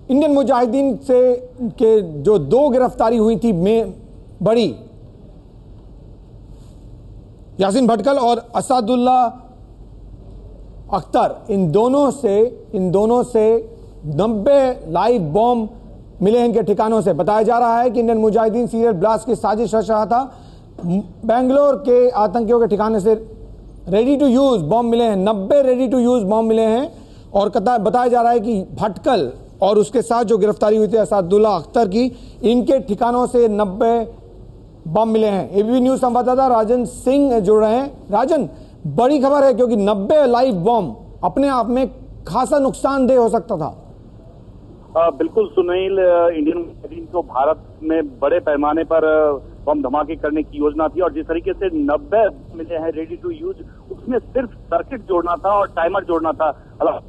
Indian Mujahideen से के जो 2 गिरफ्तारी हुई थी में बड़ी, यासीन भटकल और असादुल्ला अख्तर, इन दोनों से 90 लाइव बॉम्ब मिले हैं इनके ठिकानों से। बताया जा रहा है कि इंडियन मुजाहिदीन सीरियल ब्लास्ट की साजिश रच रहा था। बेंगलोर के आतंकियों के ठिकाने से रेडी टू यूज बॉम्ब मिले हैं, 90 रेडी टू यूज बॉम्ब मिले हैं। और बताया जा रहा है कि भटकल और उसके साथ जो गिरफ्तारी हुई थी असादुल्ला अख्तर की, इनके ठिकानों से 90 बम मिले हैं। एबीपी न्यूज संवाददाता राजन सिंह जुड़ रहे हैं। राजन, बड़ी खबर है क्योंकि 90 लाइव बम अपने आप में खासा नुकसानदेह हो सकता था। बिल्कुल सुनील, इंडियन मुजाहिदीन को भारत में बड़े पैमाने पर बम धमाके करने की योजना थी और जिस तरीके से 90 मिले हैं रेडी टू यूज, उसमें सिर्फ सर्किट जोड़ना था और टाइमर जोड़ना था।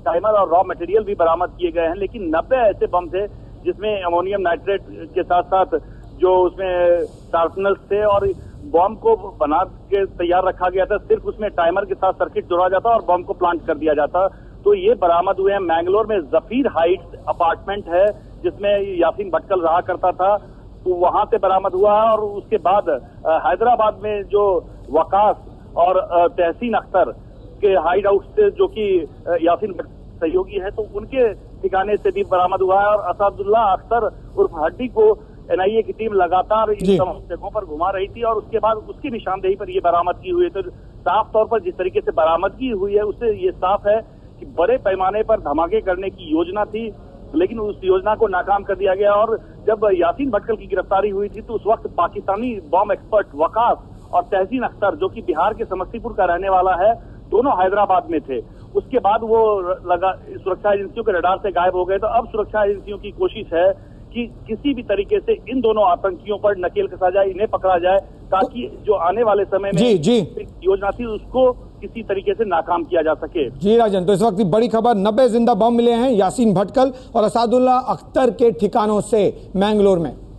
टाइमर और रॉ मटेरियल भी बरामद किए गए हैं, लेकिन 90 ऐसे बम थे जिसमें अमोनियम नाइट्रेट के साथ साथ जो उसमें शार्पनर्स थे और बम को बना के तैयार रखा गया था। सिर्फ उसमें टाइमर के साथ सर्किट जोड़ा जाता और बम को प्लांट कर दिया जाता। तो ये बरामद हुए हैं। मैंगलोर में जफीर हाइट्स अपार्टमेंट है जिसमें यासीन भटकल रहा करता था, तो वहां से बरामद हुआ। और उसके बाद हैदराबाद में जो वकास और तहसीन अख्तर के हाइड आउट से, जो कि यासीन भटकल सहयोगी है, तो उनके ठिकाने से भी बरामद हुआ है। और असादुल्ला अख्तर उर्फ हड्डी को एनआईए की टीम लगातार इन तमाम जगहों पर घुमा रही थी और उसके बाद उसकी निशानदेही पर ये बरामदगी हुई है। तो साफ तौर पर जिस तरीके से बरामदगी हुई है उससे ये साफ है कि बड़े पैमाने पर धमाके करने की योजना थी, लेकिन उस योजना को नाकाम कर दिया गया। और जब यासीन भटकल की गिरफ्तारी हुई थी तो उस वक्त पाकिस्तानी बॉम्ब एक्सपर्ट वकास और तहसीन अख्तर, जो कि बिहार के समस्तीपुर का रहने वाला है, दोनों हैदराबाद में थे। उसके बाद वो सुरक्षा एजेंसियों के रडार से गायब हो गए। तो अब सुरक्षा एजेंसियों की कोशिश है कि किसी भी तरीके से इन दोनों आतंकियों पर नकेल कसा जाए, इन्हें पकड़ा जाए, ताकि जो आने वाले समय में योजना थी उसको किसी तरीके से नाकाम किया जा सके। जी राजन, तो इस वक्त की बड़ी खबर, 90 जिंदा बम मिले हैं यासीन भटकल और असादुल्ला अख्तर के ठिकानों से मैंगलोर में।